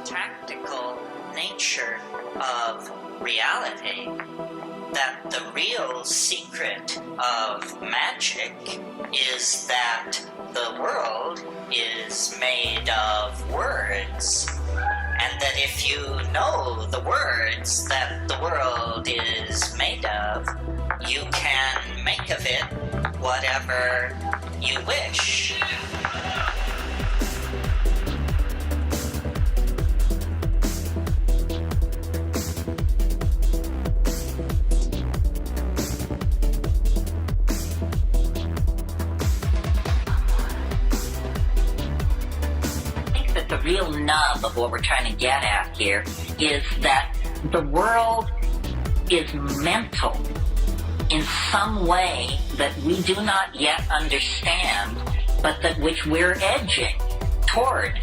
tactical nature of reality, that the real secret of magic is that the world is made of words, and that if you know the words that the world is made of, you can make of it whatever you wish. The real nub of what we're trying to get at here is that the world is mental in some way that we do not yet understand, but that which we're edging toward.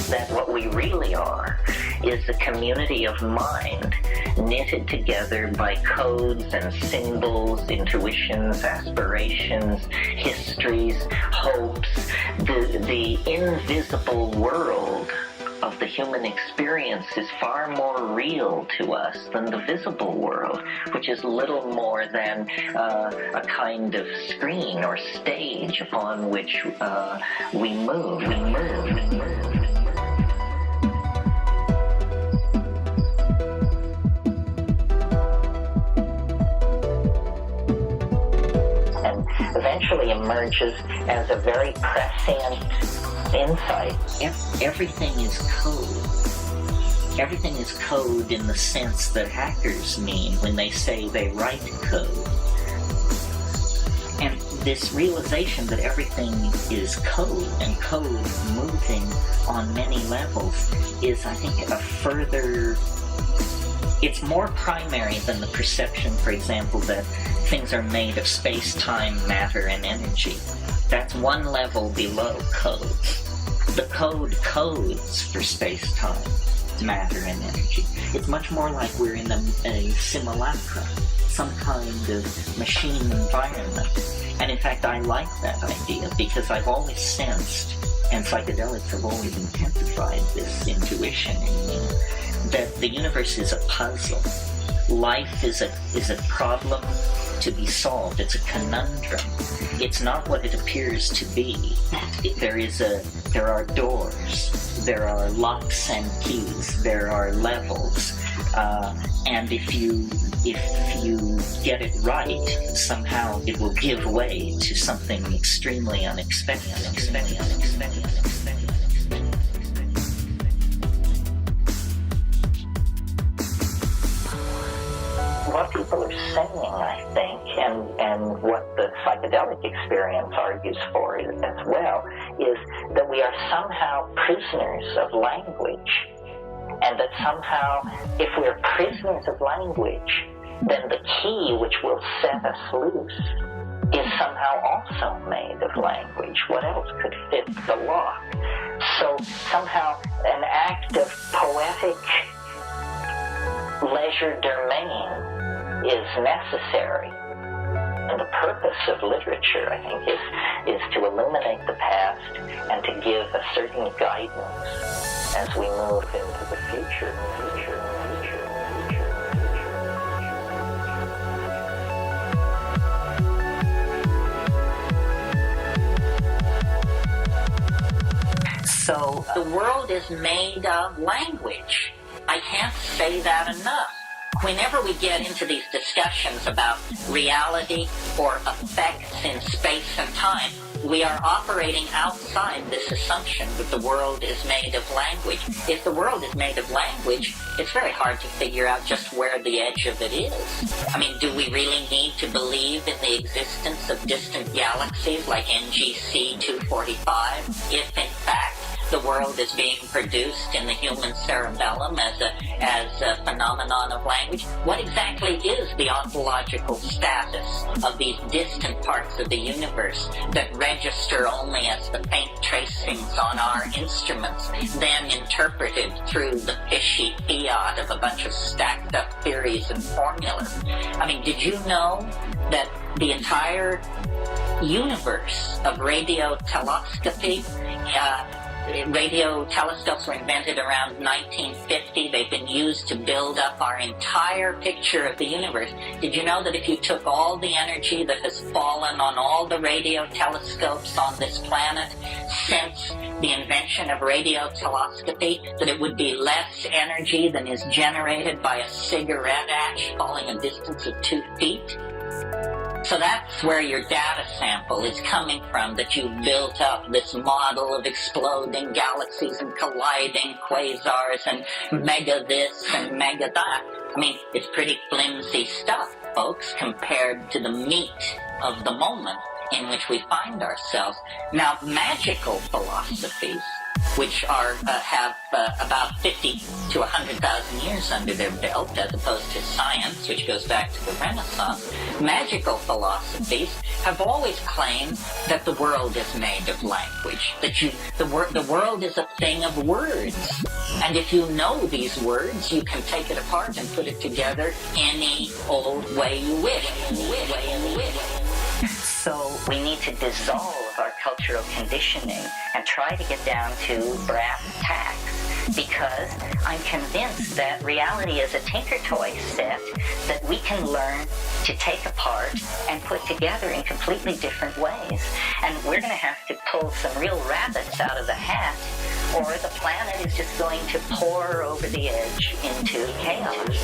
That what we really are is a community of mind knitted together by codes and symbols, intuitions, aspirations, histories, hopes. The invisible world of the human experience is far more real to us than the visible world, which is little more than a kind of screen or stage upon which we move. Eventually emerges as a very prescient insight. Everything is code. Everything is code in the sense that hackers mean when they say they write code. And this realization that everything is code, and code moving on many levels, is, I think, a further... It's more primary than the perception, for example, that things are made of space-time, matter, and energy. That's one level below code. The code codes for space-time, matter, and energy. It's much more like we're in a simulacra, some kind of machine environment. And in fact, I like that idea because I've always sensed, and psychedelics have always intensified this intuition in me, that the universe is a puzzle. Life is a problem to be solved. It's a conundrum. It's not what it appears to be. There are doors. There are locks and keys. There are levels. And if you get it right, somehow it will give way to something extremely unexpected. What people are saying, I think, and what the psychedelic experience argues for as well, is that we are somehow prisoners of language. And that somehow, if we're prisoners of language, then the key which will set us loose is somehow also made of language. What else could fit the lock? So somehow an act of poetic legerdemain is necessary. And the purpose of literature, I think, is to illuminate the past and to give a certain guidance as we move into the future. So the world is made of language. I can't say that enough. Whenever we get into these discussions about reality or effects in space and time, we are operating outside this assumption that the world is made of language. If the world is made of language, it's very hard to figure out just where the edge of it is. I mean, do we really need to believe in the existence of distant galaxies like NGC 245 if, in fact, the world is being produced in the human cerebellum as a phenomenon of language? What exactly is the ontological status of these distant parts of the universe that register only as the faint tracings on our instruments, then interpreted through the fishy fiat of a bunch of stacked up theories and formulas? I mean, did you know that the entire universe of radio telescopy, radio telescopes were invented around 1950. They've been used to build up our entire picture of the universe. Did you know that if you took all the energy that has fallen on all the radio telescopes on this planet since the invention of radio telescopy, that it would be less energy than is generated by a cigarette ash falling a distance of 2 feet? So that's where your data sample is coming from, that you've built up this model of exploding galaxies and colliding quasars and mega this and mega that. I mean, it's pretty flimsy stuff, folks, compared to the meat of the moment in which we find ourselves. Now, magical philosophies, which are have about 50 to 100,000 years under their belt, as opposed to science, which goes back to the Renaissance. Magical philosophies have always claimed that the world is made of language, that the world is a thing of words, and if you know these words, you can take it apart and put it together any old way you wish. So we need to dissolve our cultural conditioning and try to get down to brass tacks, because I'm convinced that reality is a tinker toy set that we can learn to take apart and put together in completely different ways. And we're going to have to pull some real rabbits out of the hat, or the planet is just going to pour over the edge into chaos.